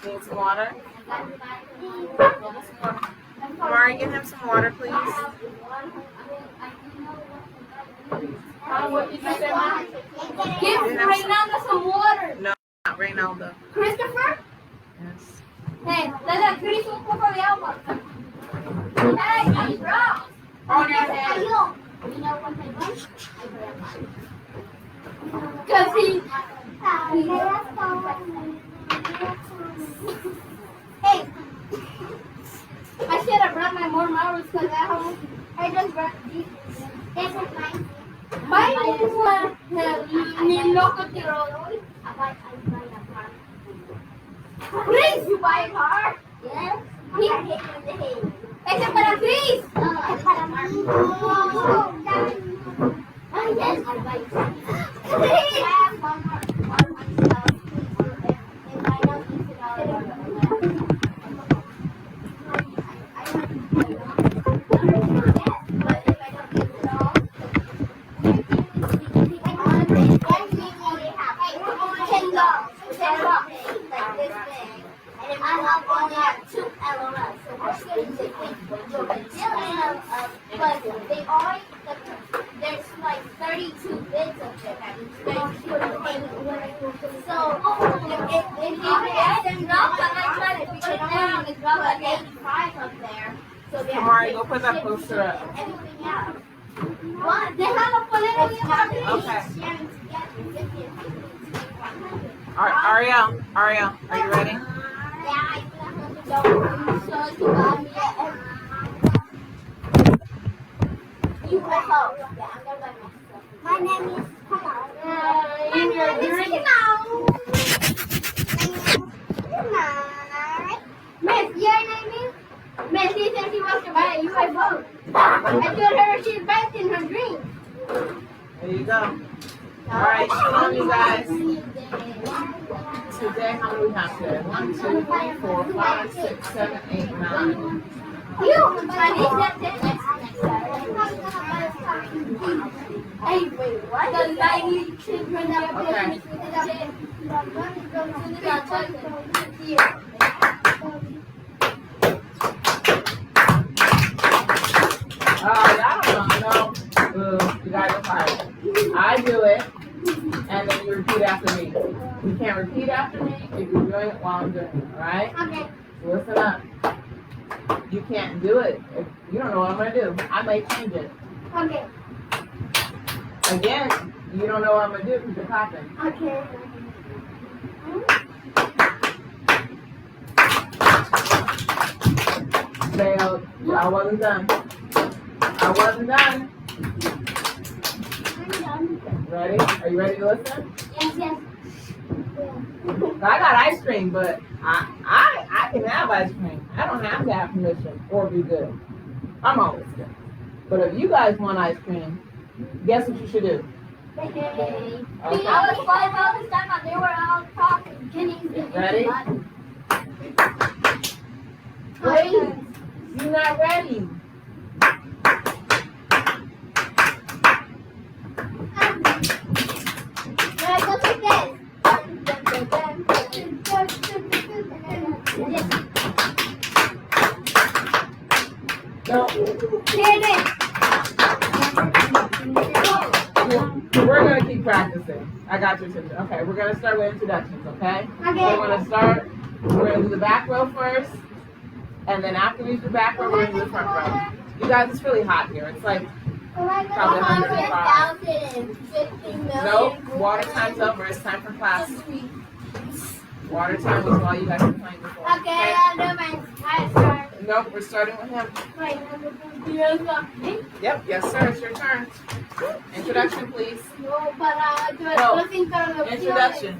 Need some water? Amari, give him some water, please. What did you say, Mom? Give Reynaldo some water. No, not Reynaldo. Christopher? Yes. Hey, dale a Chris un poco de agua. Hey, bro. On your head. You know what I want? Because he... Hey. I should have brought my more marbles because I just brought these. This is mine. Mine is mi loco tirolol. I buy a car. Chris, you buy a car? Yes. He hates the hay. Ese es para Chris. No, es para mí. Oh, yes, I buy Chris. I have one myself. If I don't use it all, but they all, there's like 32 bits of it. So, if you get them up, and I try to put it down, it's about 85 up there. So they Amari, go put that poster up. everything else. What? Déjalo poner bien rápido. Okay. Ariel, are you ready? Yeah, I so you got me you go home. Yeah, I'm gonna buy myself. My name is Miss, your name is? Miss, she said she wants to buy a UFO. I told her she's back in her dream. There you go. Alright, shalom you guys. Today, how many we have today? 1, 2, 3, 4, 5, 6, 7, 8, 9. Hey, wait, what? The 90 children that I don't know. No. You guys are fired. I do it, and then you repeat after me. You can't repeat after me if you're doing it while I'm doing it, alright? Okay. Listen up. You can't do it if you don't know what I'm going to do. I may change it. Okay. Again, you don't know what I'm going to do because you're coughing. Okay. Failed. I wasn't done. I wasn't done. I'm done. Ready? Are you ready to listen? Yes. I got ice cream, but I can have ice cream. I don't have to have permission or be good. I'm always good. But if you guys want ice cream, guess what you should do? Okay. I was 5 all this time and they were all talking. Ready? Wait, you're not ready. Go take this. No. Here it is. We're going to keep practicing. I got your attention. Okay, we're going to start with introductions, okay? Okay. So we're going to start. We're going to do the back row first. And then after we do the back row, we're going to do the front row. You guys, it's really hot here. It's like probably 105. 150 million. Nope, water time's over. It's time for class. Water time was while you guys were playing before. Okay, I'll do my turn. Nope, we're starting with him. Wait, yes, me? Yep, yes sir, it's your turn. Introduction, please. No, para No. las introducciones. Introduction.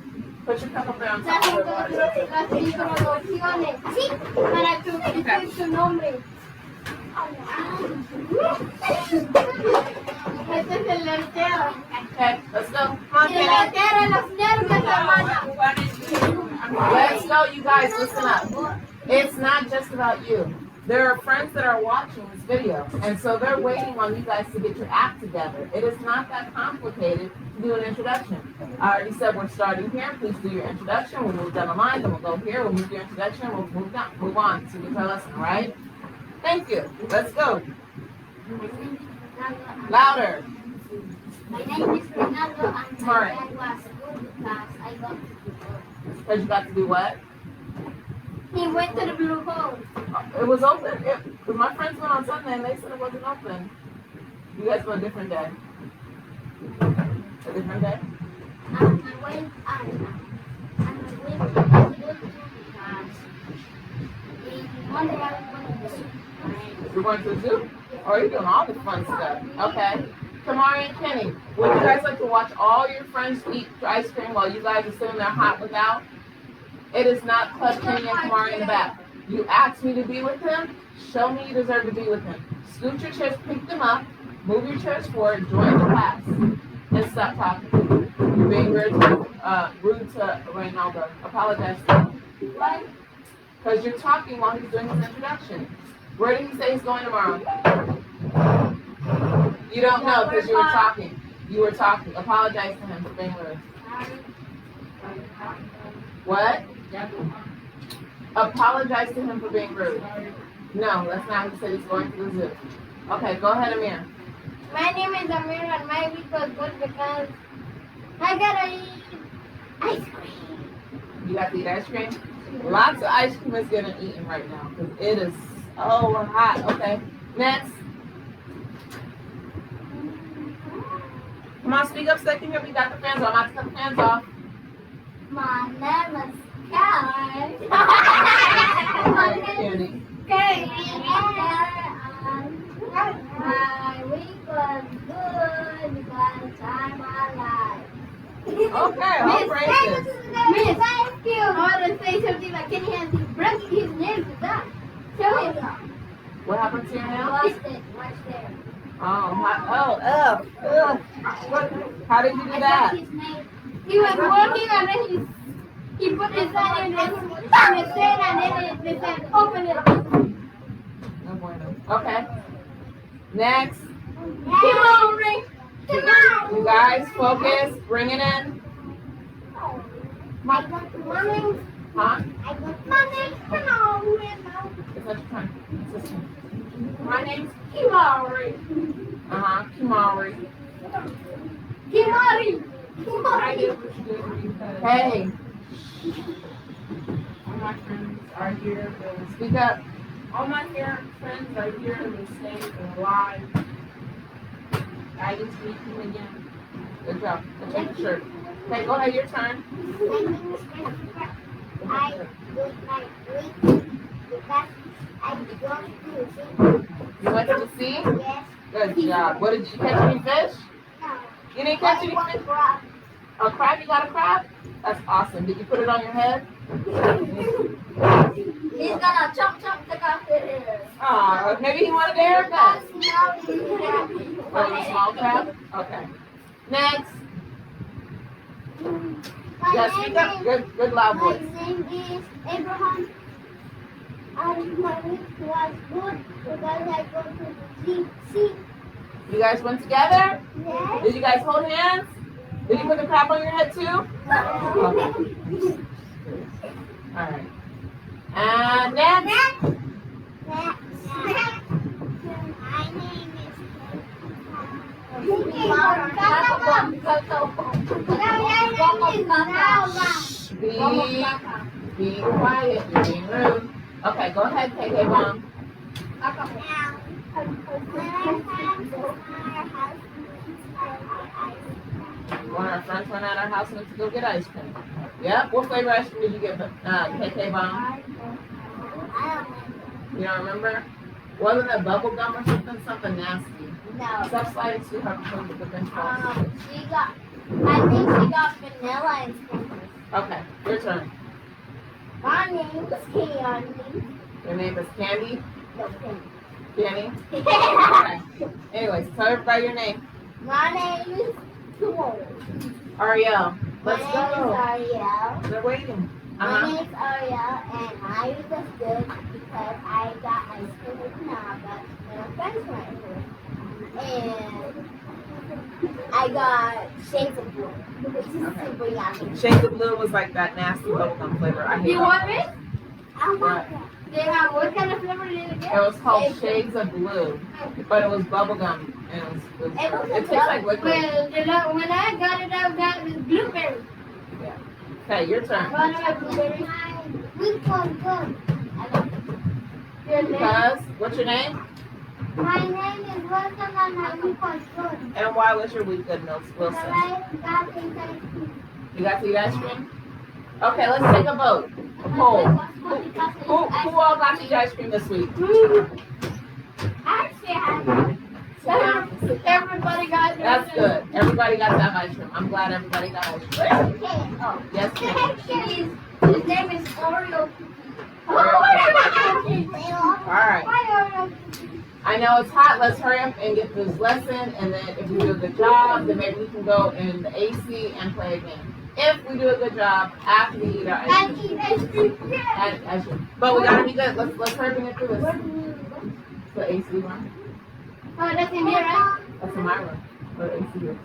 Put your cup up there on top of the water. Las introducciones. Así, para que utilicen su nombre. Este es el letero. Okay, let's go. Come on, Y el Kenny. letero, los nervios, hermana. Let's go, you guys, listen up. It's not just about you. There are friends that are watching this video, and so they're waiting on you guys to get your act together. It is not that complicated to do an introduction. I already said we're starting here. Please do your introduction. We'll move down the line, then we'll go here. We'll move your introduction. We'll move on to get our lesson, all right? Thank you. Let's go. Louder. My name is Ronaldo, and my Alright. dad was good because I got to the hole. Because you got to do what? He went to the blue hole. It was open. Because my friends went on Sunday and they said it wasn't open. You guys go a different day. A different day? I went to the zoo because Monday I went to the zoo. You're going to the zoo? Oh, you're doing all the fun stuff. Okay. Kamari and Kenny, would you guys like to watch all your friends eat ice cream while you guys are sitting there hot without? It is not Club Kenny and Kamari in the back. You asked me to be with him. Show me you deserve to be with him. Scoot your chairs, pick them up, move your chairs forward, join the class, and stop talking. You're being rude to Reynaldo. Apologize to him. Why? Because you're talking while he's doing his introduction. Where did he say he's going tomorrow? You don't know because you were talking. You were talking. Apologize to him for being rude. What? Apologize to him for being rude. No, that's not what he said. He's going to the zoo. Okay, go ahead, Amir. My name is Amir and my week was good because I got to eat ice cream. You got to eat ice cream? Lots of ice cream is getting eaten right now because it is so hot. Okay, next. Come on, speak up so they can hear me. Got the fans on. I'm about to cut the fans off. My name is Karen. Kenny. My week was good because I'm alive. Okay, all praises. Miss, thank you. I want to say something like Kenny has his nails to that. Show him. What happened to your nail? Watch it. Watch there. How did you do that? He was working and then he put his hand in the sand and then the sand opened it. No bueno. Okay. Next. Kimori. You guys focus. Bring it in. My name's Huh? Kimori. It's not your turn. It's this one. My name's Kimori. Kimari. Kimori. Hey, All my friends are here to speak up. all my friends are here to stay alive. I get to meet you again. Good job. Let's take the shirt. Okay, go ahead. Your turn. I did my week because I go to the You went to the sea? Yes. Good job. What did you catch any fish? No. You didn't catch any fish? A crab? You got a crab? That's awesome. Did you put it on your head? He's gonna chop the coffee. Oh, maybe he wanted a haircut. Oh, a small crab? Okay. Next. Yes, speak up. Good loud My voice. name is Abraham. And my week was good because I go to the sea. You guys went together? Yes. Did you guys hold hands? Did you put the crab on your head too? Okay. All right. And next. My name Be quiet. You're being rude. Okay, go ahead, KK Mom. One of our friends went out our house and went to go get ice cream. Yep. What flavor ice cream did you get? KK Bomb? You don't remember? Wasn't it bubble gum or something? Something nasty. No. Stop sliding too hard before you get the bench balls. I think she got vanilla and sprinkles. Okay, your turn. My name is Candy. Your name is Candy? No, Candy? Okay. Anyways, tell everybody your name. My name is Tumor. Ariel. Let's My name is go. Ariel. They're waiting. My name is Ariel, and I was good because I got ice cream with Nava and my friends went here. And I got shades of blue, which is super yummy. Shades of Blue was like that nasty bubblegum flavor. I hate You that. want it? I want that. They have what kind of flavor did it get? It was called Shades of Blue, but it was bubblegum. And it tastes like liquid. Well, when I got it, I got it blueberry. Yeah. Okay, your turn. One of my blueberries. Which one good? Your name? Because, what's your name? My name is Wilson and my week was good. And why was your week good, Wilson? I got things ice cream. You got to eat ice cream? Okay, let's take a vote. A poll. Who all got to eat ice cream this week? Actually, everybody got it. That's good. Everybody got to have ice cream. I'm glad everybody got ice cream. Oh, Yes, ma'am. his name is Oreo. All right. I know it's hot. Let's hurry up and get this lesson. And then if we do a good job, then maybe we can go in the AC and play again. If we do a good job after we eat our ice cream. But we gotta be good. Let's hurry up and get through this. The AC one. Oh, that's in here, right? That's in my room. The AC is.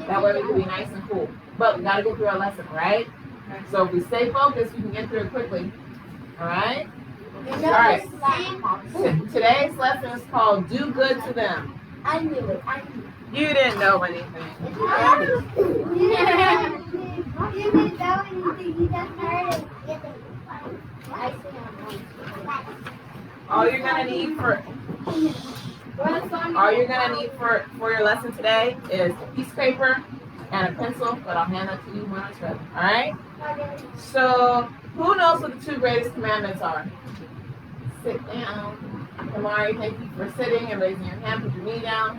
That way we can be nice and cool. But we gotta get through our lesson, right? So if we stay focused, we can get through it quickly. All right? All right. Today's lesson is called "Do Good to Them." I knew it. You didn't know anything. You didn't know anything. You just heard it. All you're gonna need for your lesson today is a piece of paper and a pencil, but I'll hand that to you when it's ready. All right? So, who knows what the two greatest commandments are? Sit down. Kamari, thank you for sitting and raising your hand. Put your knee down.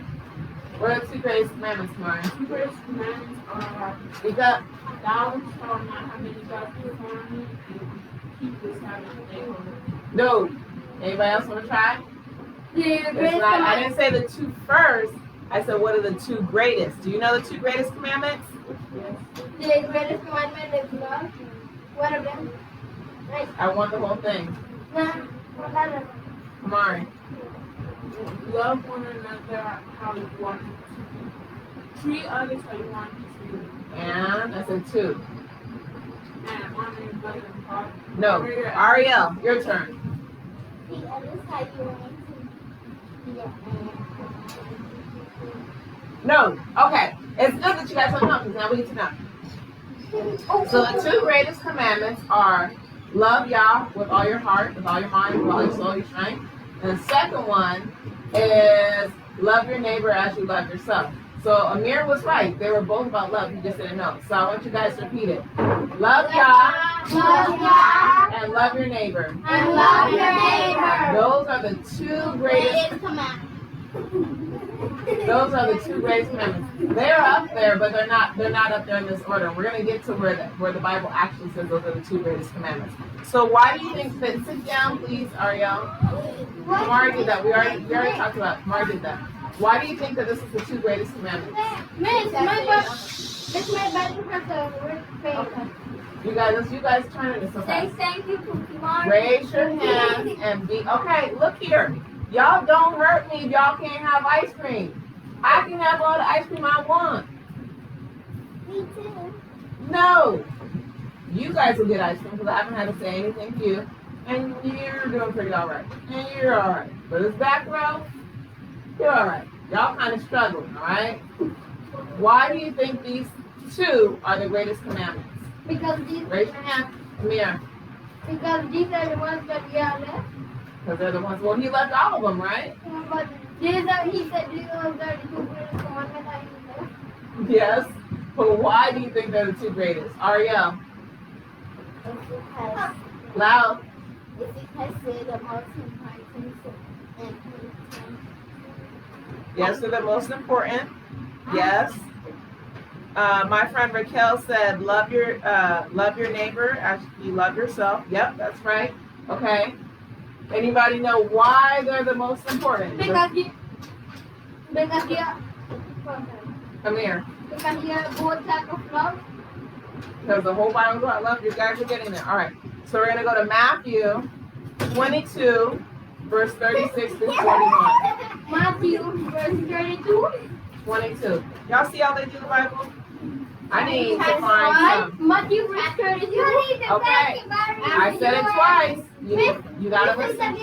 What are the two greatest commandments, Kamari? The greatest commandments are Speak up. thou shalt not have any gods before me, and keep this Sabbath day holy. No. Anybody else want to try? Yeah, It's not, I didn't say the two first. I said, what are the two greatest? Do you know the two greatest commandments? Yes. The greatest commandment is love. What of them? Right. I want the whole thing. What other? Kamari. Love one another how you want to. Treat others how you want to treat. And I said two. And honor your brother and father. No. Ariel, your turn. The others how you want to. Yeah. No. Okay. It's good that you guys don't know because now we need to know. So the two greatest commandments are love Yah with all your heart, with all your mind, with all your soul, your strength. And the second one is love your neighbor as you love yourself. So Amir was right. They were both about love. You just didn't know. So I want you guys to repeat it. Love Yah. Love Yah. And love your neighbor. And love your neighbor. Those are the two greatest. Those are the two greatest commandments. They're up there, but they're not up there in this order. We're going to get to where the Bible actually says those are the two greatest commandments. So why do you think that? Sit down, please, Ariel. Kamari did that. We already talked about. Kamari did that. Why do you think that this is the two greatest commandments? Miss, it's my Bible has a word faith. You guys turn it. It's okay. Say thank you, Cookie Mom. Raise your hands and be okay. Look here. Y'all don't hurt me if y'all can't have ice cream. I can have all the ice cream I want. Me too. No. You guys will get ice cream because I haven't had to say anything to you. And you're doing pretty all right. And you're all right. But this back row, you're all right. Y'all kind of struggling, all right? Why do you think these two are the greatest commandments? Because these Raise your hand. Come here. because these are the ones that we are left. Because they're the ones. Well, he left all of them, right? But he said these are the two greatest commandments that he left. Yes. But why do you think they're the two greatest? Ariel, loud. It's because they're the most important and Yes, they're the most important. Yes. My friend Raquel said, love your neighbor as you love yourself. Yep, that's right. Okay. Anybody know why they're the most important? because you Come here. because you have both type of love. Because the whole Bible's about love. You guys are getting there. All right. So we're going to go to Matthew 22, verse 36 to 41. Matthew verse 32. 22. Y'all see how they do the Bible? I need to find some. Matthew verse 32. Okay. I said it twice. You got to listen.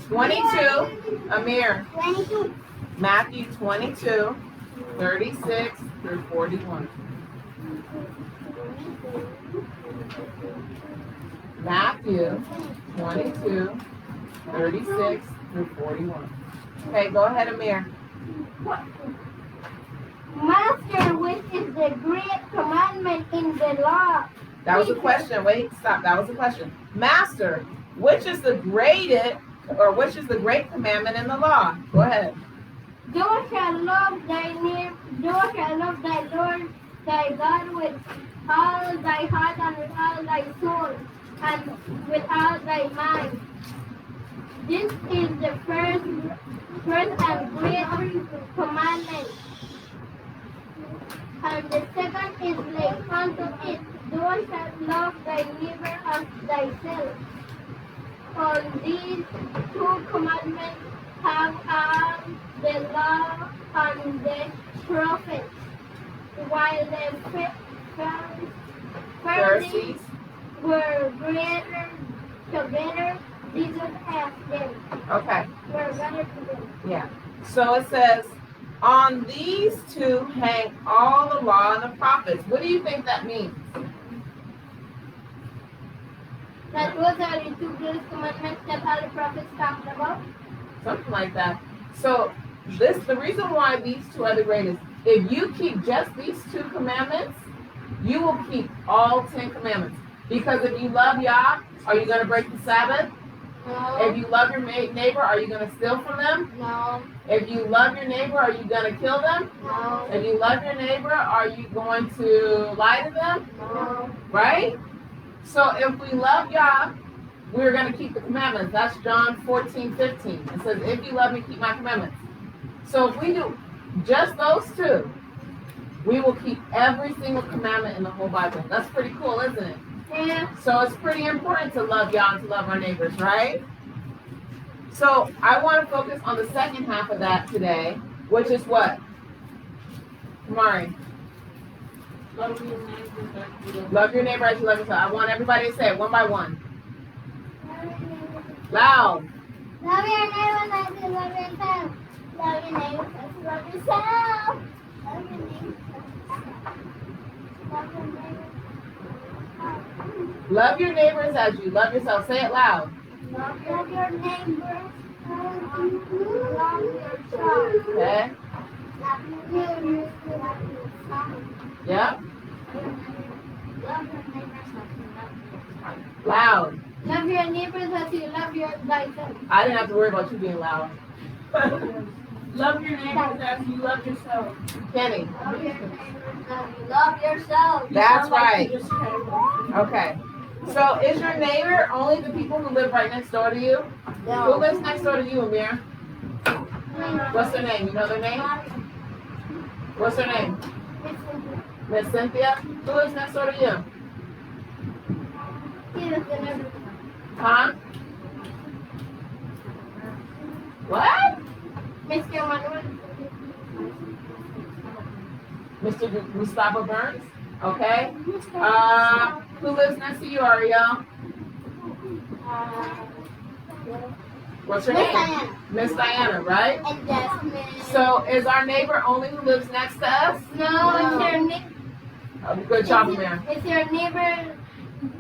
22. Amir. 22. Matthew 22, 36 through 41. Matthew 22, 36 through 41. Okay, go ahead, Amir. Master, which is the great commandment in the law? That was a question. Wait, stop. That was a question. Master, which is the great commandment in the law? Go ahead. Thou shalt love thy neighbor, thou shalt love thy Lord thy God with all thy heart and with all thy soul and with all thy mind. This is the first and great commandment. And the second is like unto it, thou shalt love thy neighbor as thyself. On these two commandments have all the law and the prophets, while the Pharisees were greater together. Jesus asked them. Okay. Were better together. Yeah. So it says, on these two hang all the law and the prophets. What do you think that means? That those are the two greatest commandments that all the prophets talked about. Something like that. So the reason why these two are the greatest, if you keep just these two commandments, you will keep all 10 commandments. Because if you love Yah, are you going to break the Sabbath? No. If you love your neighbor, are you going to steal from them? No. If you love your neighbor, are you going to kill them? No. If you love your neighbor, are you going to lie to them? No. Right? So if we love Yah, we're going to keep the commandments. That's John 14:15. It says, if you love me, keep my commandments. So if we do just those two, we will keep every single commandment in the whole Bible. That's pretty cool, isn't it? Yeah. So it's pretty important to love Yah and to love our neighbors, right? So I want to focus on the second half of that today, which is what? Kamari. Love your neighbor as you love yourself. I want everybody to say it one by one. Loud. Love your neighbor as you love yourself. Love your neighbor as you love yourself. Love your neighbor. Love your neighbor. Love your neighbors as you love yourself. Say it loud. Love your neighbor as you love yourself. Okay. Love your neighbor as you love yourself. Yep. Love your neighbors as you love yourself. Loud. Love your neighbors as you love thyself. I didn't have to worry about you being loud. Love your neighbors as you love yourself. Kenny. Love your neighbors as you love yourself. That's right. You just said. Okay. So is your neighbor only the people who live right next door to you? Who lives next door to you, Amir? What's their name? You know their name? What's their name? Miss Cynthia? Who lives next door to you? Huh? What? Mr. Manuel. Mr. Gustavo Burns? Okay. Who lives next to you, Ariel? What's her Miss name? Diana. Miss Diana, right? And Jasmine. So is our neighbor only who lives next to us? No, it's your neighbor. Good job, Amir. It's your neighbor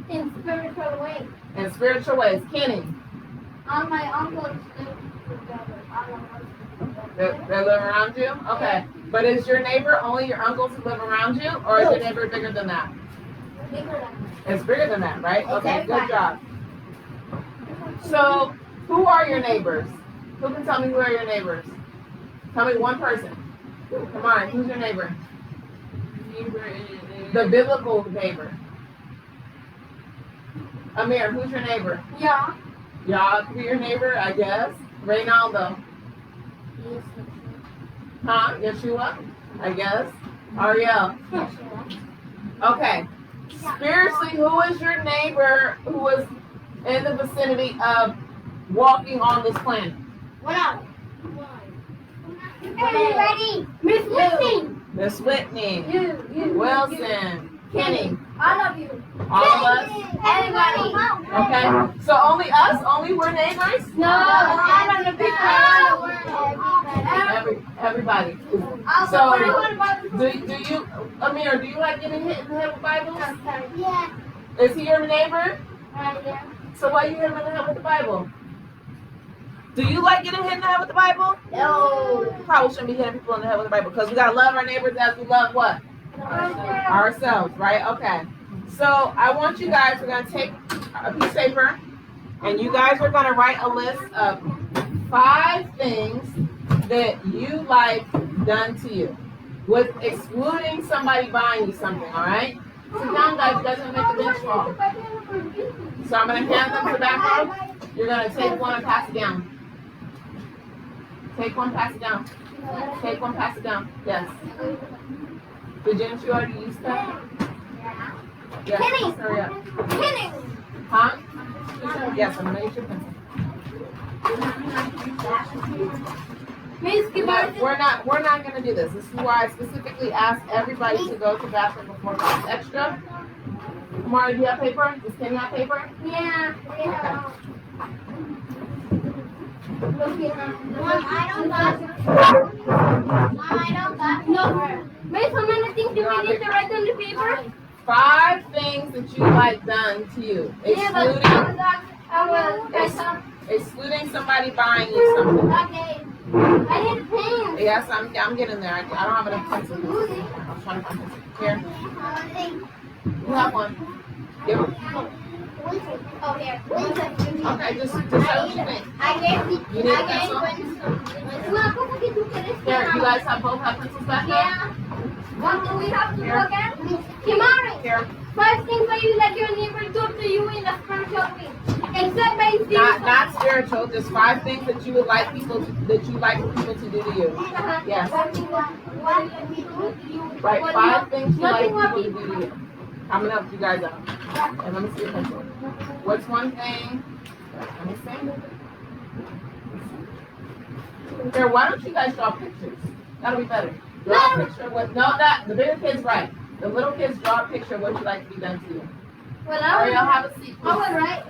in spiritual way. In spiritual ways. Kenny. All my uncles live together. All of us live together. They live around you? Okay. But is your neighbor only your uncles who live around you, or is your neighbor bigger than that? It's bigger than that, right? Okay, good job. So, who are your neighbors? Who can tell me who are your neighbors? Tell me one person. Come on, who's your neighbor? The biblical neighbor. Amir, who's your neighbor? Yeah. Y'all could be your neighbor, I guess. Reynaldo. Huh? Yeshua? I guess. Ariel. Okay. Spiritually, who is your neighbor who is in the vicinity of walking on this planet? What up? Everybody. Miss Whitney. Miss Whitney. You. Wilson. Kenny. All of you. All of us? Everybody. Okay. So only us? Only we're neighbors? No, I don't know. Everybody. So, do you, Amir, do you like getting hit in the head with Bibles? Yeah. Is he your neighbor? Yeah. So why you hit him in the head with the Bible? Do you like getting hit in the head with the Bible? No. Probably shouldn't be hitting people in the head with the Bible because we gotta love our neighbors as we love what? Ourselves, right? Okay. So I want you guys, we're gonna take a piece of paper and you guys are gonna write a list of 5 things that you like done to you, with excluding somebody buying you something, all right? Sit down, guys, you guys are gonna make the bench fall. So I'm gonna hand them to the back row. You're gonna take one and pass it down. Take one, pass it down. Take one, pass it down. Yes. Didn't you already use that? Yes. Kenny. Hurry up. Kenny. Huh? Yes, I'm gonna use your pencil. Miss, We're not gonna do this. This is why I specifically asked everybody to go to the bathroom before class. Extra. Kamara, do you have paper? Does Kenny have paper? Yeah. Okay. Mom, I don't got no. Miss, how many things do we need to write on the paper? 5 things that you like done to you, excluding somebody buying you something. Okay. I need a pen. Yes, I'm getting there. I don't have enough pencils. I was trying to find pencils. Here, you have one. Give it. Oh, here. Okay, just say what you think. You need a pencil? Here, you guys have pencils back there? Yeah. What do we have to do Here. again? Kimari. Here. 5 things that you let your neighbor do to you in a spiritual way. Except by Not spiritual, just 5 things that you would like people to do to you. Yes. Right, 5 things you like people to do to you. I'm gonna help you guys out. And let me see your pencil. What's one thing? Let me see. Here, why don't you guys draw pictures? That'll be better. Draw a picture with the bigger kids right. The little kids draw a picture of what you like to be done to you. Well, Ariel, have a seat, please. I was right.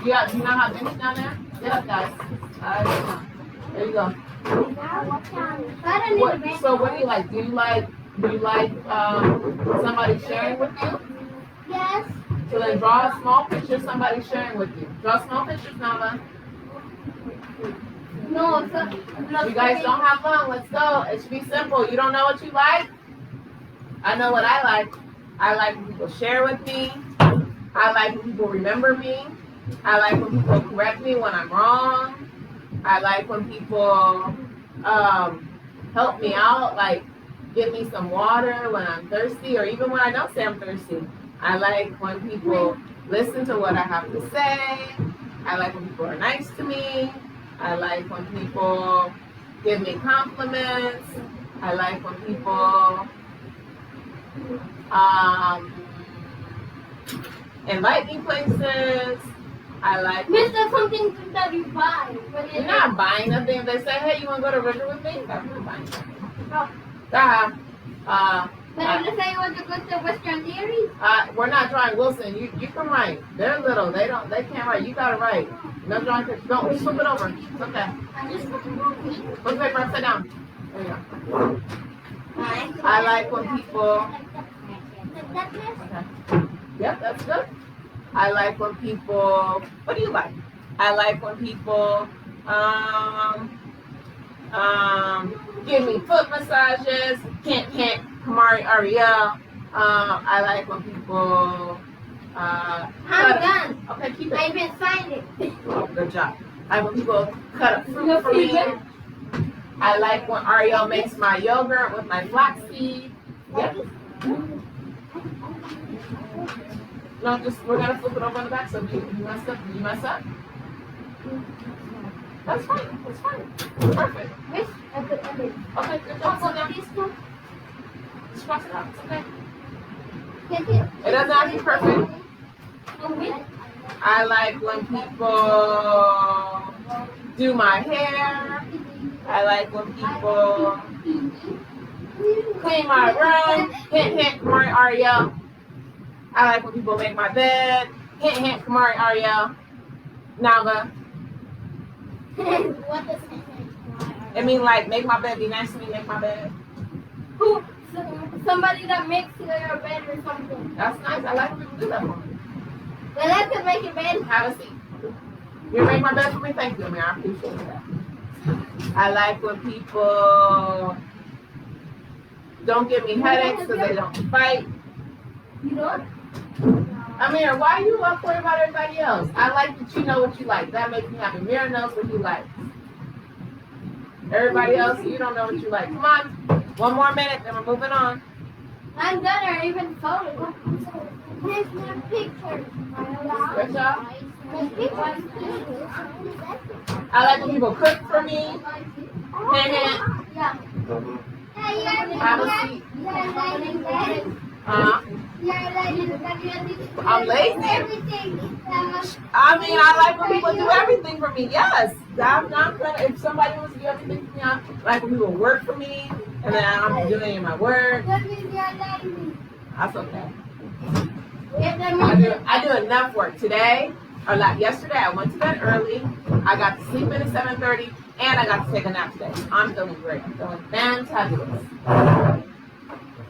Do you not have bench down there? Get up, guys. All right. There you go. So what do you like? Do you like somebody sharing with you? Yes. So then draw a small picture of somebody sharing with you. Draw small pictures, Nava. No, You guys don't have long. Let's go. It should be simple. You don't know what you like? I know what I like. I like when people share with me. I like when people remember me. I like when people correct me when I'm wrong. I like when people help me out, like give me some water when I'm thirsty, or even when I don't say I'm thirsty. I like when people listen to what I have to say. I like when people are nice to me. I like when people give me compliments. I like when people invite me places. I like. Miss, that's something that you buy. You're not buying nothing. If they say, "Hey, you want to go to River with me?" That's not buying something. But if they say you want to go to Western Dairy? We're not drawing Wilson. You can write. They're little. They can't write. You gotta write. No drawing pictures. Don't flip it over. It's okay. Flip the paper upside down. There you go. I like when people. Okay. Yep, that's good. I like when people. What do you like? I like when people Give me foot massages. Hint, hint. Kamari Ariel. I like when people. I'm done. Okay, keep it. I've been signing. Oh, good job. I like when people cut up fruit for me. I like when Ariel makes my yogurt with my flaxseed. Yep. No, just we're gonna flip it over on the back. So if you mess up, you mess up. That's fine. That's fine. Perfect. Which? Okay, good job. Sit down. Just cross it out. It's okay. It doesn't have to be perfect. I like when people do my hair. I like when people clean my room. Hint, hint, Kamari Ariel. I like when people make my bed. Hint, hint, Kamari Ariel. Naga. What does I mean, like, make my bed. Be nice to me. Make my bed. Who? Somebody that makes your bed or something. That's nice. I like when people do that for me. Well, I could make your bed. Have a seat. You make my bed for me? Thank you, Amir. I appreciate that. I like when people don't give me headaches because they don't fight. You don't? Amir, why are you up worried about everybody else? I like that you know what you like. That makes me happy. Amir knows what he likes. Everybody else, you don't know what you like. Come on. One more minute, then we're moving on. I'm done. I even photo. Here's my picture. Good job. My picture. I like when people cook for me. Hey, Yeah. have a seat. I'm lazy. I mean, I like when people do everything for me. Yes. I'm not gonna, if somebody wants to do everything for me, I like when people work for me, and then I'm doing my work. That's okay. I do enough work today, or like yesterday. I went to bed early. I got to sleep in at 7:30, and I got to take a nap today. I'm feeling great. I'm feeling fantabulous.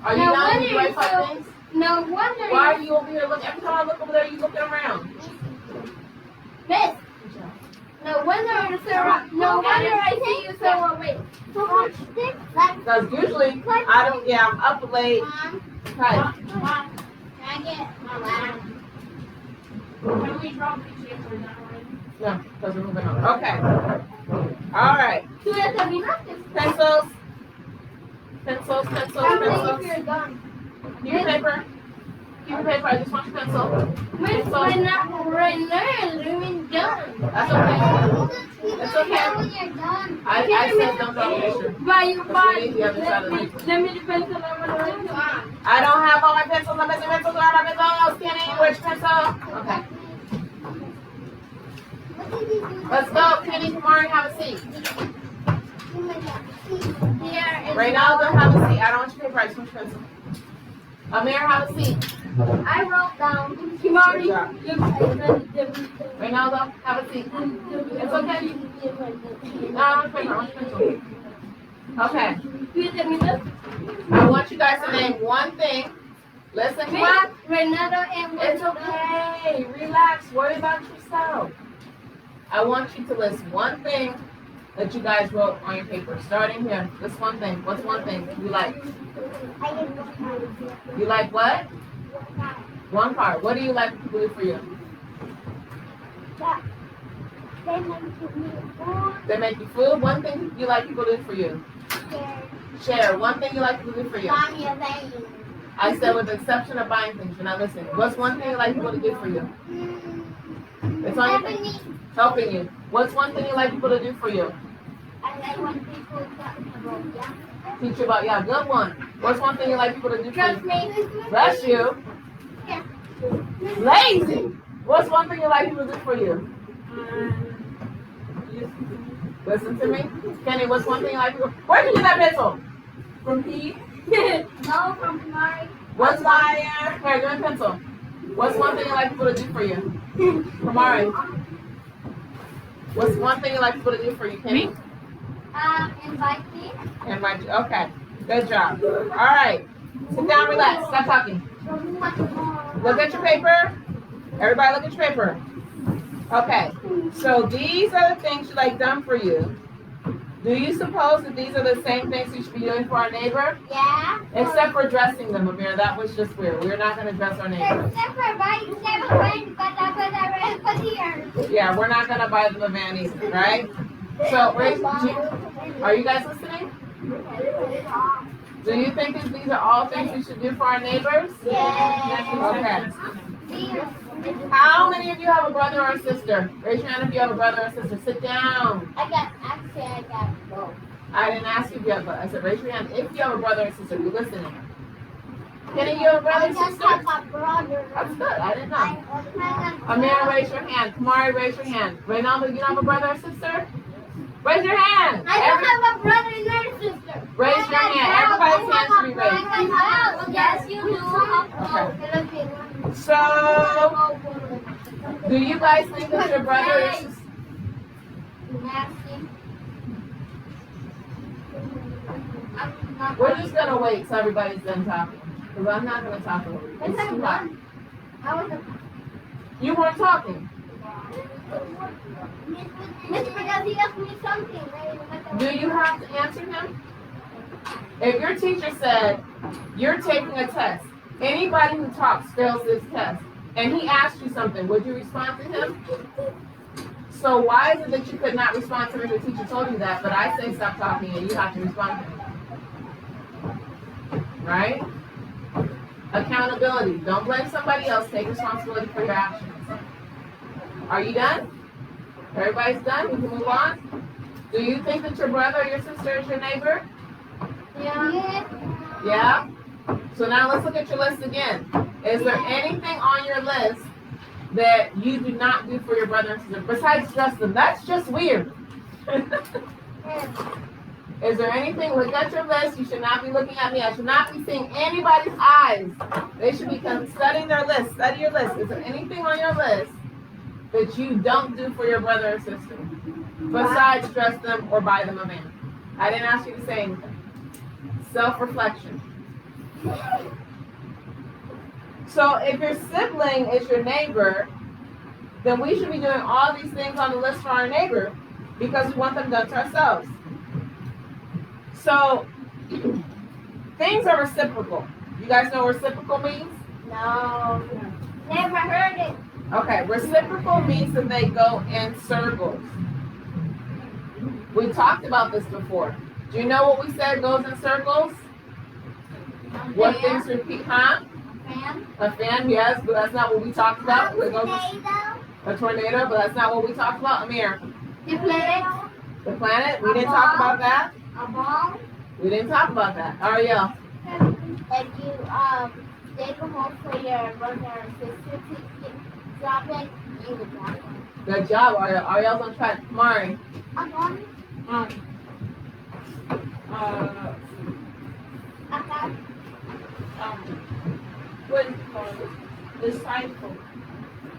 Are you done? Did you write 5 things? No wonder. Why are you over here looking? Every time I look over there, you looking around. Miss. No wonder, sir. No wonder I see you so awake. Because usually, I don't, yeah, I'm up late. Right. Can I get my ladder? Can we drop the chamber now? No, because we're moving on. Okay. All right. Pencils. Pencils, pencils, pencils. You're done. Give me paper. Give me paper. I just want your pencil. Miss, we're not right now. We're done. That's okay. It's okay. I said don't draw a picture. Bye. The other side of the paper. Let me the pencil. I want to write you. I don't have all my pencils. I'm missing pencils. Where are my pencils? Kenny, where's your pencil? Okay. Let's go. Kenny, Kamari, have a seat. Reynaldo, have a seat. I don't want your paper. I just want your pencil. Amir, have a seat. I wrote down. Kimari. Reynaldo, have a seat. It's okay. No, I want your paper. I want your pencil. Okay. I want you guys to name one thing. Listen, come on. It's okay. Relax. Worry about yourself. I want you to list one thing that you guys wrote on your paper. Starting here. List one thing. What's one thing you like? You like what? One part. What do you like people to do for you? They make you food. One thing you like people to do for you. Share. One thing you like people to do for you. I said with the exception of buying things. You're not listening. What's one thing you like people to do for you? It's on your thing. Helping you. What's one thing you like people to do for you? I like when people talk about yeah. Teach you about, yeah, good one. What's one thing you like people to do for Trust you? me. Bless you. Yeah. Lazy. What's one thing you like people to do for you? Listen to me. Kenny, what's one thing you like people? Where'd you get that pencil? From Pete? No, from Kamari. What's one? Here, give me a pencil. What's one thing you like people to do for you? Kamari. What's one thing you like people to do for you, Kenny? Invite me. Invite you. Okay. Good job. All right. Sit down, relax. Stop talking. Look at your paper. Everybody look at your paper. Okay. So these are the things you like done for you. Do you suppose that these are the same things we should be doing for our neighbor? Yeah. Except for dressing them, Amir. That was just weird. We're not going to dress our neighbor. Except for buying 7 friends, but I put here. Yeah, we're not going to buy them a van either, right? So, are you guys listening? Do you think that these are all things we should do for our neighbors? Yeah. Okay. How many of you have a brother or a sister? Raise your hand if you have a brother or a sister. Sit down. I got both. I didn't ask you if you have, I said raise your hand if you have a brother or sister. You listening? Kenny, you have a brother or I just sister? have a brother. That's good. I didn't know. Amir, raise your hand. Kamari, raise your hand. Reynaldo, you don't have a brother or sister? Raise your hand. I don't have a brother nor sister. Raise your hand. Everybody's hand should be raised. Yes, you do. Okay. So, do you guys think that your brother is... We're just going to wait till everybody's done talking. Because I'm not going to talk over you. It's too hot. You weren't talking. Because he asked me something. Do you have to answer him? If your teacher said, you're taking a test, anybody who talks fails this test, and he asked you something, would you respond to him? So why is it that you could not respond to him if the teacher told you that, but I say stop talking and you have to respond to him? Right? Accountability. Don't blame somebody else. Take responsibility for your actions. Are you done? Everybody's done? We can move on? Do you think that your brother or your sister is your neighbor? Yeah. Yeah? So now let's look at your list again. Is there anything on your list that you do not do for your brother and sister besides dress them? That's just weird. Is there anything? Look at your list. You should not be looking at me. I should not be seeing anybody's eyes. They should be studying their list. Study your list. Is there anything on your list that you don't do for your brother or sister besides dress them or buy them a van? I didn't ask you to say anything. Self-reflection. So if your sibling is your neighbor, then we should be doing all these things on the list for our neighbor because we want them done to ourselves. So things are reciprocal. You guys know what reciprocal means? No. Never heard it. Okay, reciprocal means that they go in circles. We talked about this before. Do you know what we said goes in circles? What things repeat, huh? Fan. A fan, yes, but that's not what we talked about. Tornado. A tornado, but that's not what we talked about. Amir. The planet. The planet, we didn't talk about that. A bomb. We didn't talk about that. Ariel. If you take a home for your brother or sister to drop it, you would drop it. Good job, Ariel. Ariel's on track. Mari. A bomb. What is it called? Disciple.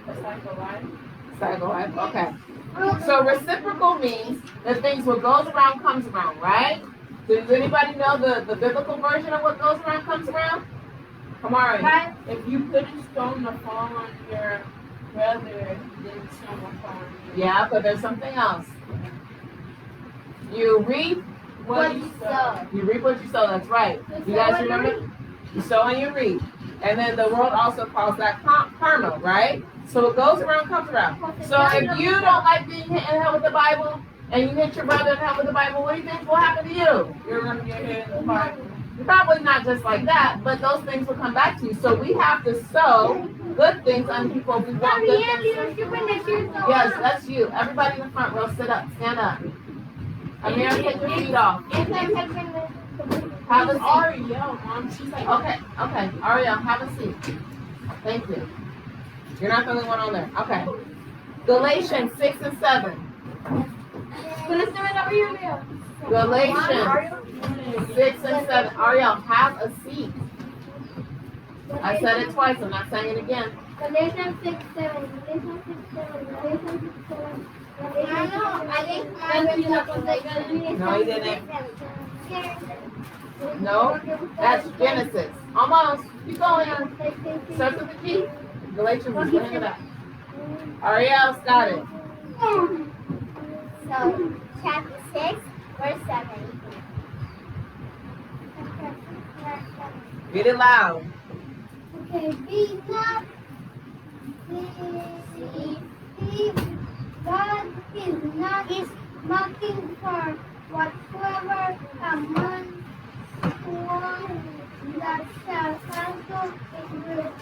Disciple, right? Cycle life. Okay. So reciprocal means that things what goes around comes around, right? Does anybody know the biblical version of what goes around comes around? Come on. Right. If you put a stone to fall on your brother, then stone will fall on you. Yeah, but there's something else. You reap What you sow. You reap what you sow. That's right. You guys remember? You sow and you reap. And then the world also calls that karma, right? So it goes around, comes around. So if you don't like being hit in the head with the Bible, and you hit your brother in the head with the Bible, what do you think will happen to you? You're going to get hit in the Bible. Probably not just like that, but those things will come back to you. So we have to sow good things on people. We want good things. Yes, that's you. Everybody in the front row, sit up, stand up. Amir, take your feet off. Have a seat. Ariel, Mom, she's like, Okay. Ariel, have a seat. Thank you. You're not the only one on there. Okay. Galatians 6 and 7. Galatians 6 and 7. Ariel, have a seat. I said it twice. I'm not saying it again. Galatians 6:7. No, he didn't. No, that's Genesis. Almost. Keep going. Starts with the G. Galatians is bringing it up. Ariel's got it. So, chapter 6, Verse 7. Read it loud. Okay, be not deceived. God is not looking for whatsoever a man that shall cancel his word.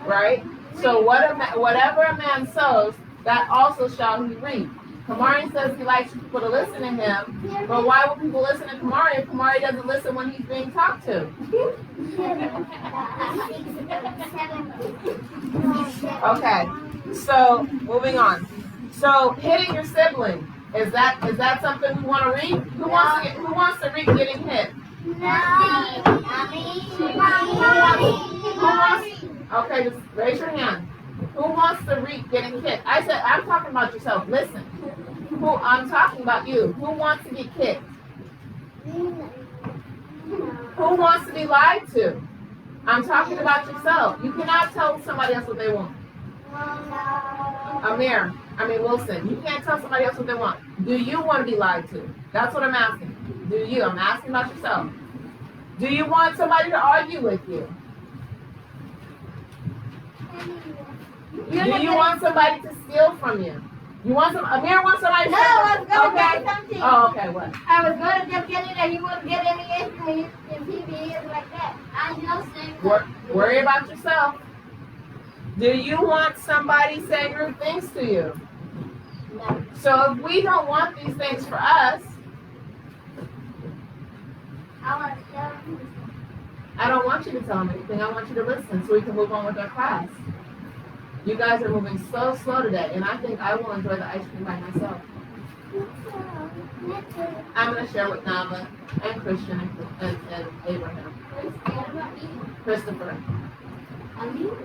Right? So whatever a man sows, that also shall he reap. Kamari says he likes people to listen to him, but why would people listen to Kamari if Kamari doesn't listen when he's being talked to? Okay, so moving on. So hitting your sibling, is that something we want to reap? Who wants to reap getting hit? Okay, just raise your hand. Who wants to reap getting kicked? I said, I'm talking about yourself. Listen. I'm talking about you. Who wants to get kicked? Who wants to be lied to? I'm talking about yourself. You cannot tell somebody else what they want. Wilson, you can't tell somebody else what they want. Do you want to be lied to? That's what I'm asking. Do you? I'm asking about yourself. Do you want somebody to argue with you? Do you want somebody to steal from you? You want Amir wants somebody to No, I was going to okay. get something. Oh, okay, what? I was going to just get it and he wouldn't get any answer if he behaves like that. I know, same. Worry about yourself. Do you want somebody saying rude things to you? No. So if we don't want these things for us, I don't want you to tell them anything. I want you to listen so we can move on with our class. You guys are moving so slow today, and I think I will enjoy the ice cream by myself. I'm going to share with Nava and Christian and Abraham. Christopher.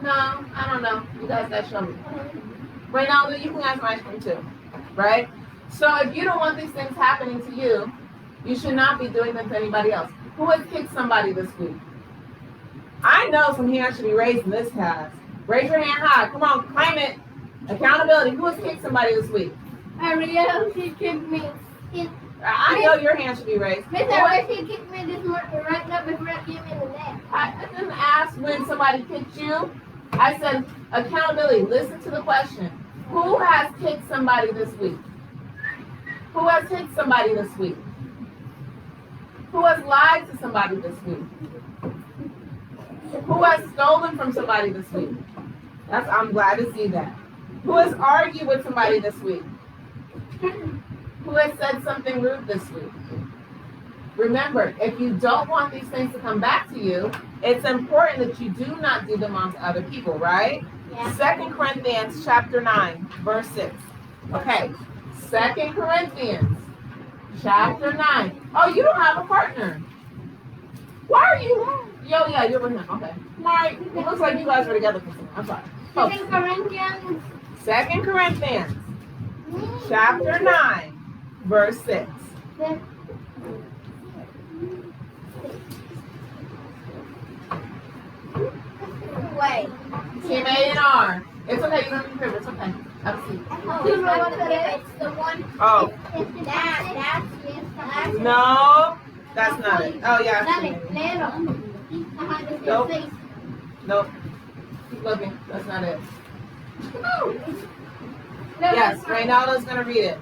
No, I don't know. You guys got to show me. Reynaldo, you can have some ice cream too, right? So if you don't want these things happening to you, you should not be doing them to anybody else. Who has kicked somebody this week? I know some hands should be raised in this class. Raise your hand high. Come on, claim it. Accountability. Who has kicked somebody this week? Ariel, she kicked me. I know your hand should be raised. Miss Ariel, she kicked me this morning right now before I came in the neck. I didn't ask when somebody kicked you. I said accountability. Listen to the question. Who has kicked somebody this week? Who has hit somebody this week? Who has lied to somebody this week? Who has stolen from somebody this week? I'm glad to see that. Who has argued with somebody this week? Who has said something rude this week? Remember, if you don't want these things to come back to you, it's important that you do not do them onto other people, right? Yeah. 2 Corinthians chapter 9, verse 6. Okay, 2 Corinthians chapter 9. Oh, you don't have a partner. Why are you? Yeah, you're with him. Okay. Alright, it looks like you guys are together for some. I'm sorry. 2 Corinthians. 2 Corinthians chapter 9, verse 6. Wait. She made an R. It's okay, you don't need to paper. It's okay. Have a seat. It's the one. Oh. That's No, that's not it. Oh, yeah. Nope. Nope. Keep looking. That's not it. Yes, Reynaldo's going to read it.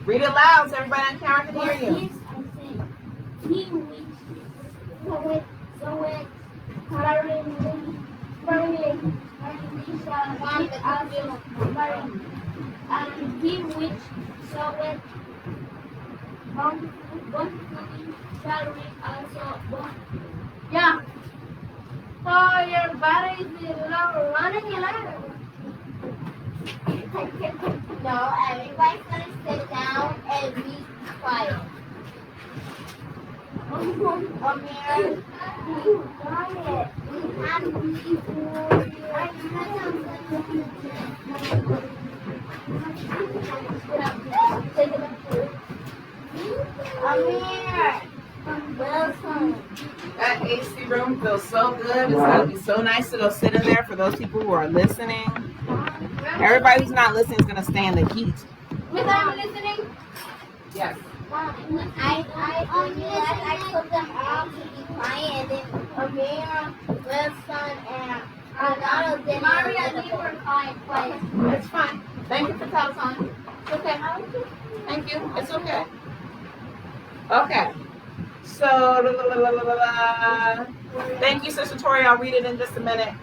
Read it loud so everybody on camera can hear you. He which soweth sparingly shall reap also sparingly, and he which soweth bountifully shall reap also bountifully. Yeah. So your body is running around. No, everybody's gonna sit down and be quiet. Amir, be quiet. Amir, Wilson. That AC room feels so good. It's going to be so nice to go sit in there for those people who are listening. Everybody who's not listening is going to stay in the heat. Miss, I'm listening. Yes. I told them all to be quiet, and then Amira, Wilson, and Donald did Maria, you were quiet. It's fine. Thank you for telling. It's okay. Thank you. It's okay. Okay. So, thank you, Sister Tori. I'll read it in just a minute.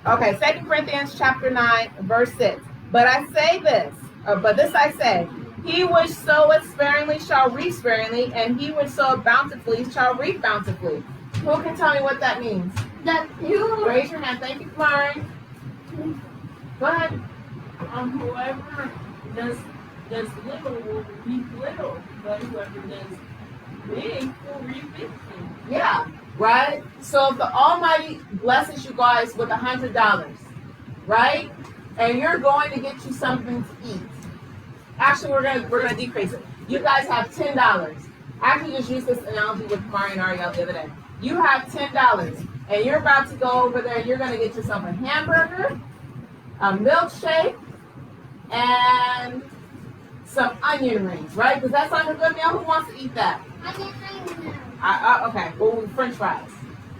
Okay, 2 Corinthians chapter 9, verse 6. But I say this, but this I say, he which soweth sparingly shall reap sparingly, and he which soweth bountifully shall reap bountifully. Who can tell me what that means? That you Raise your hand. Thank you, Kamari. Go ahead. Whoever does little will reap little, but whoever does big will reap big things. Yeah, right? So if the Almighty blesses you guys with $100, right? And you're going to get you something to eat. Actually, we're gonna decrease it. You guys have $10. I actually just used this analogy with Kamari and Ariel the other day. You have $10, and you're about to go over there. You're gonna get yourself a hamburger, a milkshake, and some onion rings, right? Because that sounds a good meal. Who wants to eat that? Okay, well, French fries,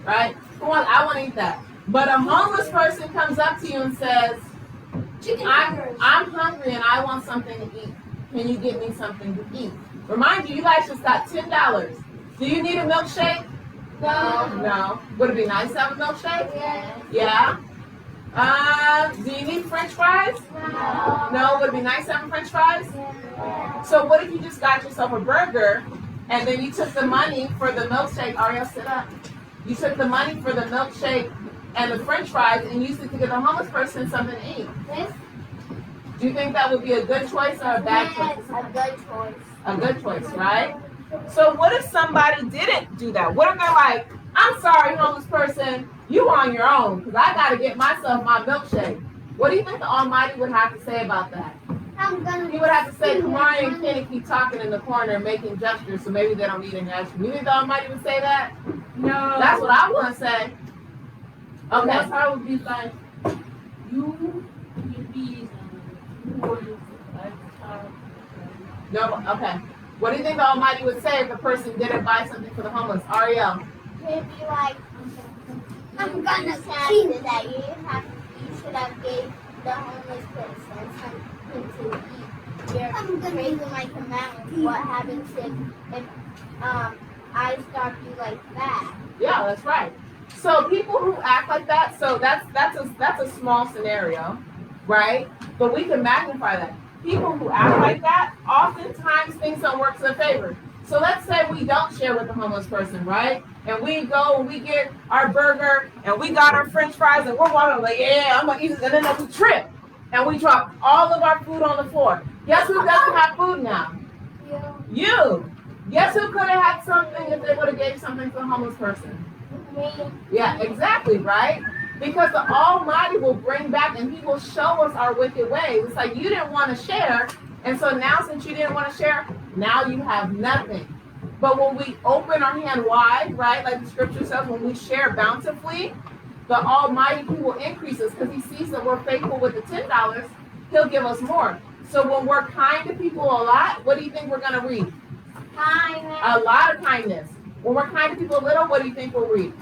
right? I want to eat that. But a homeless person comes up to you and says, I'm hungry and I want something to eat. Can you get me something to eat? Remind you, you guys just got $10. Do you need a milkshake? No. Would it be nice to have a milkshake? Yeah. Do you need French fries? No. Would it be nice to have French fries? So what if you just got yourself a burger and then you took the money for the milkshake? Ariel, sit up. You took the money for the milkshake and the French fries and used it to get the homeless person something to eat. Do you think that would be a good choice or a bad choice? A good choice. A good choice, right? So what if somebody didn't do that? What if they're like, I'm sorry, homeless person, you on your own because I got to get myself my milkshake. What do you think the Almighty would have to say about that? He would have to say, Kamari and Kenny keep talking in the corner and making gestures, so maybe they don't need any ice cream. You think the Almighty would say that? No. That's what I want to say. Okay. That's how it would be like, you be No, okay. What do you think the Almighty would say if the person didn't buy something for the homeless? Ariel. He'd be like, I'm gonna tell you that you should have gave the homeless person something to eat. You're breaking my commandments. What happens if I stop you like that? Yeah, that's right. So people who act like that, so that's a small scenario, right? But we can magnify that. People who act like that, oftentimes things don't work to their favor. So let's say we don't share with the homeless person, right? And we go and we get our burger and we got our French fries and we're walking like, yeah, I'm gonna eat this, and then we trip and we drop all of our food on the floor. Guess who doesn't have food now? You. Guess who could have had something if they would have gave something to the homeless person? Me. Yeah, exactly, right? Because the Almighty will bring back and He will show us our wicked ways. It's like you didn't want to share, and so now since you didn't want to share, now you have nothing. But when we open our hand wide, right, like the scripture says, when we share bountifully, the Almighty, He will increase us because He sees that we're faithful with the $10, He'll give us more. So when we're kind to people a lot, what do you think we're going to reap? Kindness. A lot of kindness. When we're kind to people a little, what do you think we'll reap?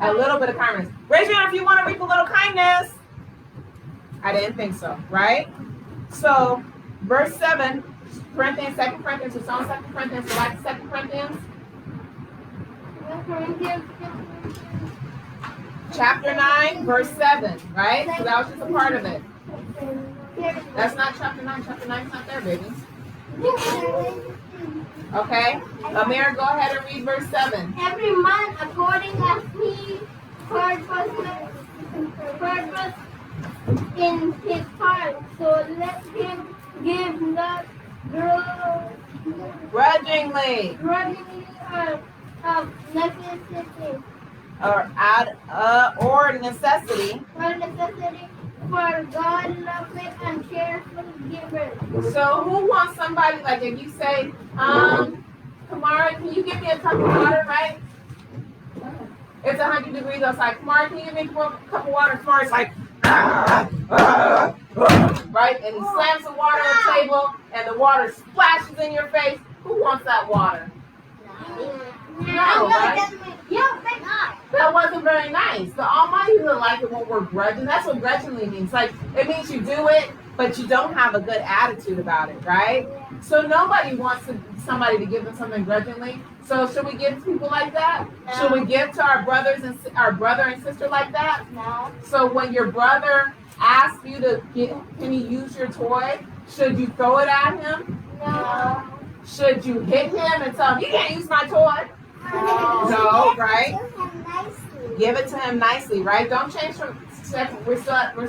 A little bit of kindness. Raise your hand if you want to reap a little kindness. I didn't think so, right? So, verse 7, Corinthians, 2 Corinthians, it's on 2 Corinthians, so like 2 Corinthians. Chapter 9, verse 7, right? So that was just a part of it. That's not chapter 9. Chapter 9 is not there, baby. Okay? Amir, go ahead and read verse 7. Every man according as he purpose in his heart, so let him give not Grudgingly. of necessity. Or necessity. For God loveth and cheerful givers. So who wants somebody, like if you say, Kamara, can you give me a cup of water, right? It's 100 degrees outside. Kamara, can you give me a cup of water? Kamara's like, right? And he slams the water on the table, and the water splashes in your face. Who wants that water? No, right? That wasn't very nice. The Almighty doesn't like it when we're grudging. That's what grudgingly means. Like, it means you do it, but you don't have a good attitude about it, right? So nobody wants somebody to give them something grudgingly. So should we give to people like that? No. Should we give to our brother and sister like that? No. So when your brother asks you to can he use your toy, should you throw it at him? No. Should you hit him and tell him you can't use my toy? No, right? Give it to him nicely, right? Don't change from second. We're still at 2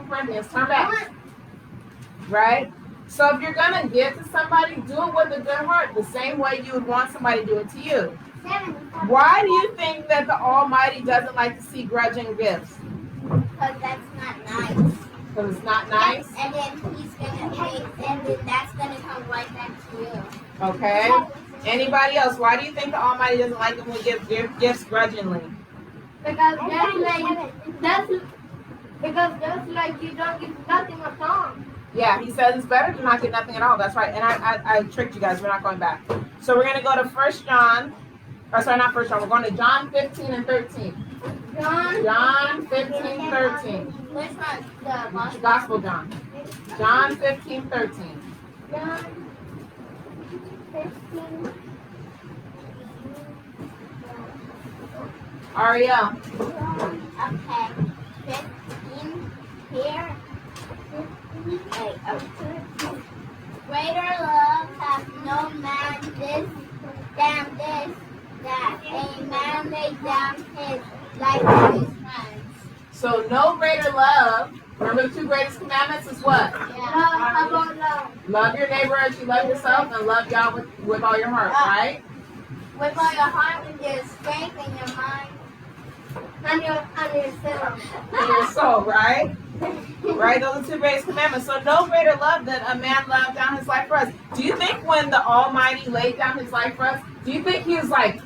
Corinthians. Turn back. Right? So if you're gonna give to somebody, do it with a good heart, the same way you would want somebody to do it to you. Why do you think that the Almighty doesn't like to see grudging gifts? Because that's not nice. Because it's not nice? And then he's gonna take, and then that's gonna come right back to you. Okay. Anybody else? Why do you think the Almighty doesn't like it when we give gifts grudgingly? Because just like you don't give nothing at all. Yeah, he says it's better to not get nothing at all. That's right. And I tricked you guys. We're not going back. So we're going to go to 1 John. Or sorry, not 1 John. We're going to John 15 and 13. John 15, 13. Which one? The Gospel John. John 15, 13. John 15. Ariel. Okay. 15 here. Greater love hath no man than this, that a man lay down his life for his friends. So no greater love. Remember the 2 greatest commandments is what? Yeah. Love. Love your neighbor as you love yourself, and love God with all your heart, right? With all your heart, with your strength, and your mind, and your soul. And your soul, right? Right? Those are 2 greatest commandments. So no greater love than a man laid down his life for us. Do you think when the Almighty laid down his life for us, do you think he was like,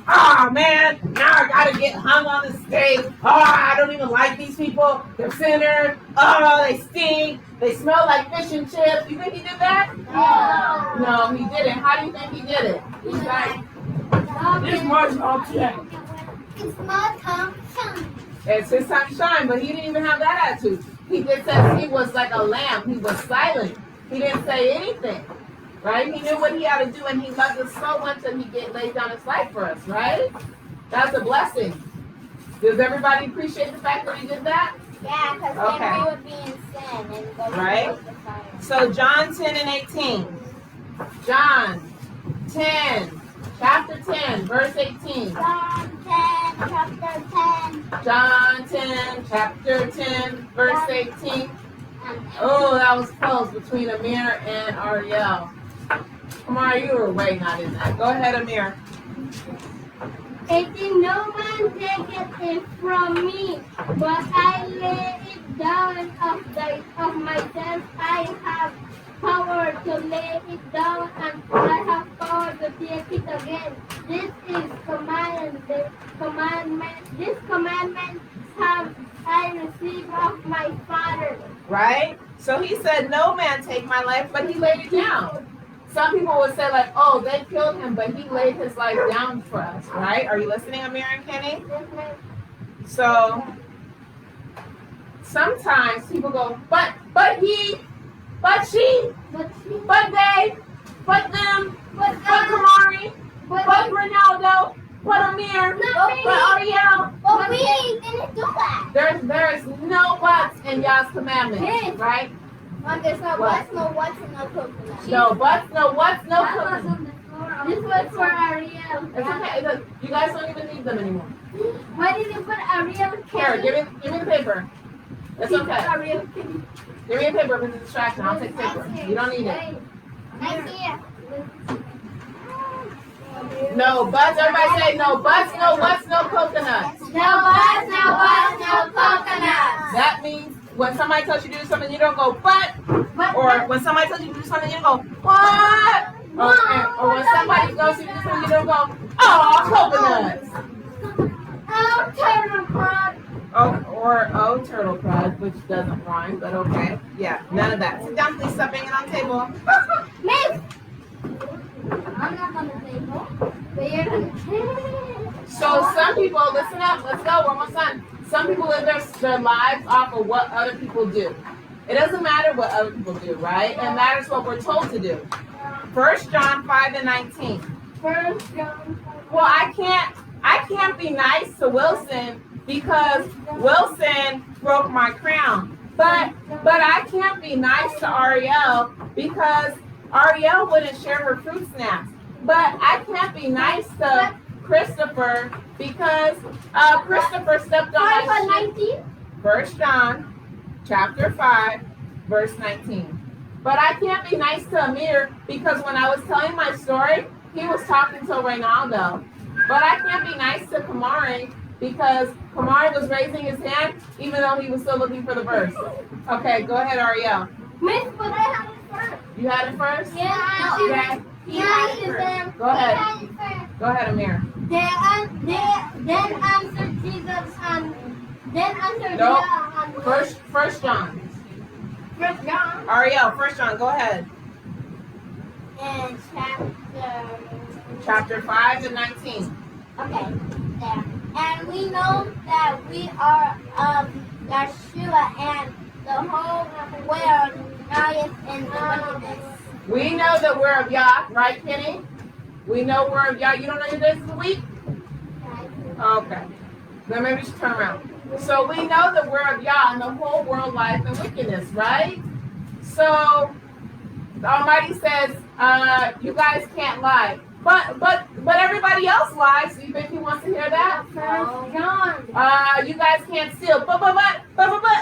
man, now I gotta get hung on the stake. I don't even like these people. They're sinners. They stink. They smell like fish and chips. You think he did that? No, he didn't. How do you think he did it? He's like, this much object. It's my time to shine. It's his time to shine, but he didn't even have that attitude. He just said he was like a lamb. He was silent. He didn't say anything, right? He knew what he had to do, and he loved us so much that he laid down his life for us, right? That's a blessing. Does everybody appreciate the fact that he did that? Yeah, because then we would be in sin and go Right. to the fire. So John 10 and 18. John 10, chapter 10, verse 18. John 10, chapter 10. John 10, chapter 10, verse 18. Oh, that was close between Amir and Ariel. Kamar, you were way not in that. Go ahead, Amir. 18, no man taketh it from me, but I lay it down of myself. I have power to lay it down, and I have power to take it again. This commandment have I received of my Father. Right? So he said, no man take my life, but he laid it down. Some people would say like, oh, they killed him, but he laid his life down for us, right? Are you listening, Amir and Kenny? So sometimes people go, but he, but she, but they, but them, but Kamari, but Ronaldo, but Amir, but Ariel. But we didn't do that. There's no buts in Yah's commandments, right? There's no buts, no what's, and no coconut. No buts, no what's, no coconut. This was for Ariel. It's okay. Look, you guys don't even need them anymore. Why did you put Ariel? Here, give me the paper. It's okay. Ariel. Give me a paper if it's a distraction. I'll take paper. You don't need it. Right here. No buts. Everybody say no buts, no what's, no coconuts. No buts, no what's, no coconuts. That means when somebody tells you to do something, you don't go, but. Or when somebody tells you to do something, you don't go, what? Or when somebody goes to do something, you don't go, oh, coconuts. Oh, turn around. Oh, no turtle crab, which doesn't rhyme, but okay. Yeah, none of that. Sit down, please. Stop banging on the table. Miss! I'm not on the table. But you're on the table. So some people, listen up, let's go, we're almost done. Some people live their lives off of what other people do. It doesn't matter what other people do, right? It matters what we're told to do. 1 John 5:19. Well, I can't be nice to Wilson because Wilson broke my crown. But I can't be nice to Ariel because Ariel wouldn't share her fruit snacks. But I can't be nice to Christopher because Christopher stepped on my shoe. 1 John chapter 5 verse 19. But I can't be nice to Amir because when I was telling my story, he was talking to Reynaldo. But I can't be nice to Kamari because Kamari was raising his hand even though he was still looking for the verse. Okay, go ahead, Ariel. Miss, but I had it first. You had it first? Yeah. Okay. Go ahead. Go ahead, Amir. Then answered Jesus and then answered Nope. Jesus and First John. 1 John Ariel, 1 John, go ahead. and Chapter 5:19. okay, there. And we know that we are of Yeshua and the whole world lieth in darkness. We know that we're of Yah, right, Kenny? We know we're of Yah. You don't know your days of the week? Okay. Then maybe we should turn around. So we know that we're of Yah and the whole world lies in wickedness, right? So the Almighty says, you guys can't lie. But everybody else lies. Do you think he wants to hear that? John. You guys can't steal. But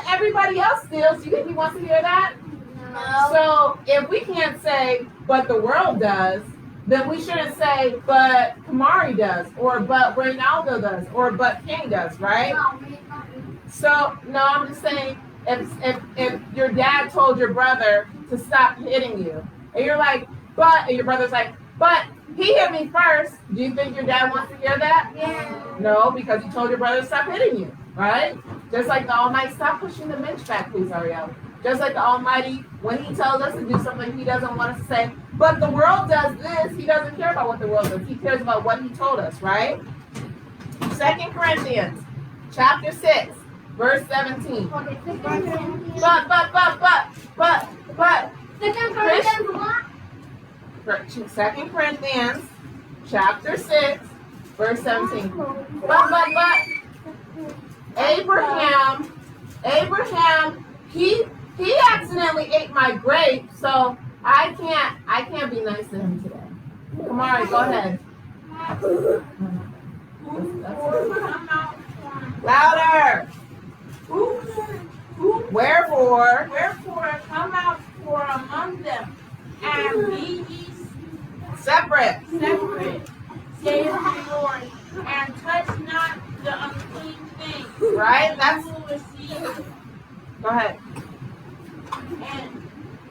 everybody else steals. Do you think he wants to hear that? No. So if we can't say, but the world does, then we shouldn't say, but Kamari does, or but Reynaldo does, or but King does, right? So, no, I'm just saying, if your dad told your brother to stop hitting you, and you're like, and your brother's like, but he hit me first, do you think your dad wants to hear that? Yeah. No, because he told your brother to stop hitting you, right? Just like the Almighty, stop pushing the bench back, please, Ariel. Just like the Almighty, when he tells us to do something, he doesn't want us to say, but the world does this. He doesn't care about what the world does. He cares about what he told us, right? 2 Corinthians chapter 6, verse 17. But. 2 Corinthians chapter 6, verse 17. But. Abraham, he accidentally ate my grape, so I can't be nice to him today. Kamari, go ahead. Louder. Wherefore come out for among them, and be ye separate, saith the Lord, and touch not the unclean thing. Right? That's will receive. Go ahead. And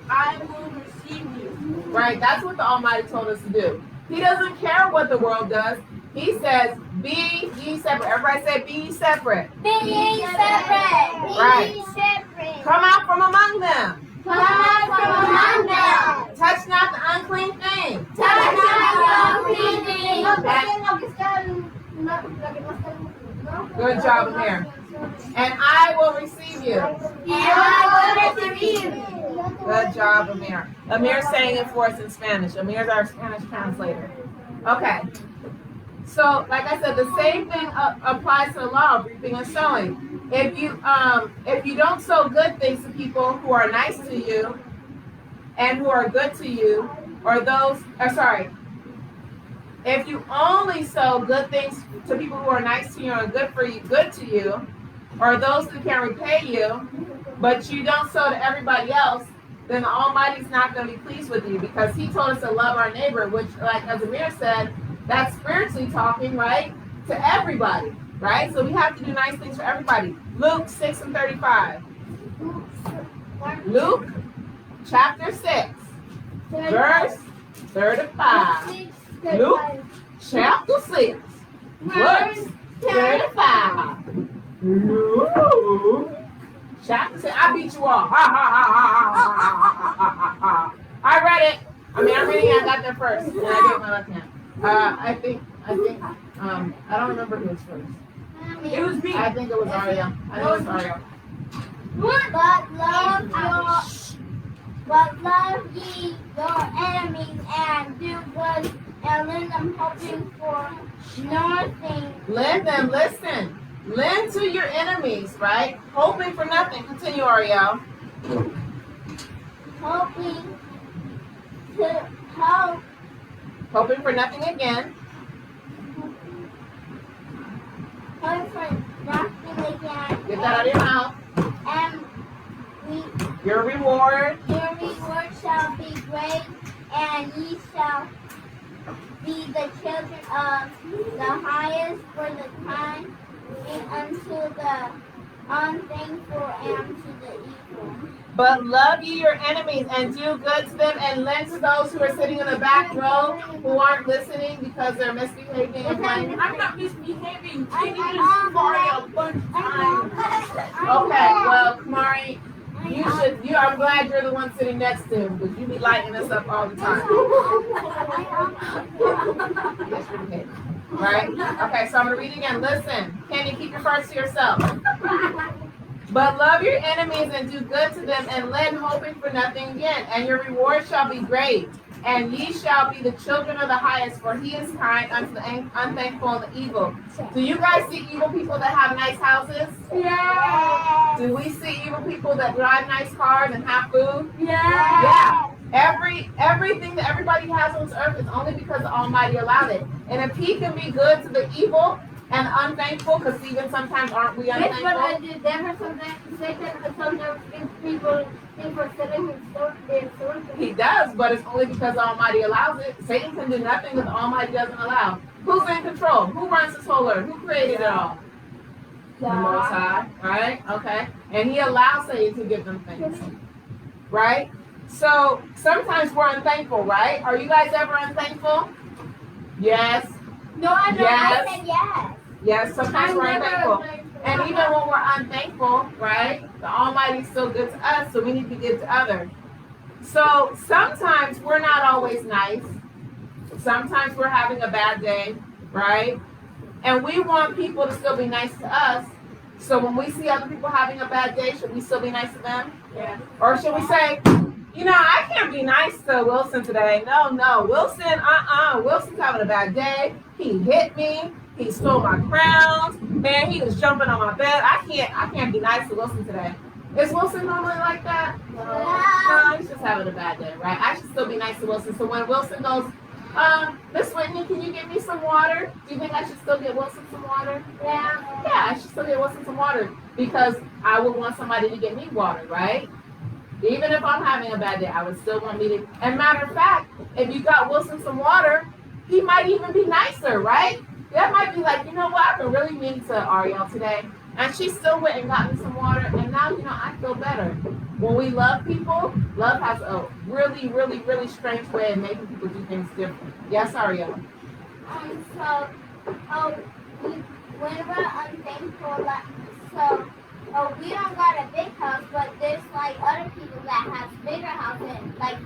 I will receive you. Right? That's what the Almighty told us to do. He doesn't care what the world does. He says, be ye separate. Everybody say, be ye separate. Be ye separate. Right. Be ye separate. Come out from among them. Come out from among them. Touch not the unclean thing. Touch not the unclean thing. Good job, Amir. And I will receive you. And I will receive you. Good job, Amir. Amir's saying it for us in Spanish. Amir's our Spanish translator. Okay. So, like I said, the same thing applies to the law of reaping and sowing. If you don't sow good things to people who are nice to you and who are good to you, if you only sow good things to people who are nice to you and good to you, or those who can repay you, but you don't sow to everybody else, then the Almighty's not going to be pleased with you, because he told us to love our neighbor, which, like as Amir said, that's spiritually talking, right? To everybody, right? So we have to do nice things for everybody. Luke 6:35. Luke chapter 6, verse 35. Luke chapter 6, verse 35. Luke Chapter said, I beat you all. Ha, ha, ha, ha, ha, ha, ha, ha, ha. I read it. I'm reading it. I got there first. And I did my left hand. I think, I don't remember who was first. It was me. I think it was Ariel. I know it was Ariel. But love ye your enemies and do good and lend them hoping for nothing. Lend them, listen. Lend to your enemies, right? Hoping for nothing. Continue, Ariel. Hoping to help. Hoping for nothing again. Hoping for nothing again. Get that out of your mouth. And Your reward. your reward shall be great, and ye shall be the children of the highest for the time and unto the unthankful and to the evil. But love ye your enemies and do good to them and lend to those who are sitting in the back row who aren't listening because they're misbehaving and playing. I'm not misbehaving. Can you just party a bunch of times? Okay, well, Kamari, I'm glad you're the one sitting next to him because you be lighting us up all the time. Yes, you're okay. Right? Okay, so I'm going to read it again. Listen, can you keep your first to yourself? But love your enemies and do good to them and lend hoping for nothing again. And your reward shall be great. And ye shall be the children of the highest, for he is kind unto the unthankful and the evil. Do you guys see evil people that have nice houses? Yeah. Do we see evil people that drive nice cars and have food? Yeah. Everything that everybody has on this earth is only because the Almighty allowed it. And if he can be good to the evil and unthankful, because even sometimes aren't we That's what I unthankful? did. Never sometimes people think for selling their soul. He does, but it's only because the Almighty allows it. Satan can do nothing that the Almighty doesn't allow. Who's in control? Who runs this whole earth? Who created it all? The Most High, right? Okay. And he allows Satan to give them things, right? So sometimes we're unthankful, right? Are you guys ever unthankful? Yes. No, I know. Yes. I said yes. Yes, sometimes we're unthankful. And even when we're unthankful, right, the Almighty's still good to us, so we need to give to others. So sometimes we're not always nice. Sometimes we're having a bad day, right? And we want people to still be nice to us. So when we see other people having a bad day, should we still be nice to them? Yeah. Or should we say, you know, I can't be nice to Wilson today. No. Wilson, Wilson's having a bad day. He hit me. He stole my crowns. Man, he was jumping on my bed. I can't be nice to Wilson today. Is Wilson normally like that? No, he's just having a bad day, right? I should still be nice to Wilson. So when Wilson goes, Miss Whitney, can you get me some water? Do you think I should still get Wilson some water? Yeah, I should still get Wilson some water because I would want somebody to get me water, right? Even if I'm having a bad day, I would still want me to. And matter of fact, if you got Wilson some water, he might even be nicer, right? That might be like, you know what, I've been really mean to Ariel today. And she still went and got me some water, and now, you know, I feel better. When we love people, love has a really, really, really strange way of making people do things different. Yes, Ariel? So, whenever I'm thankful, we don't got a big house, but there's like other people that have bigger houses, like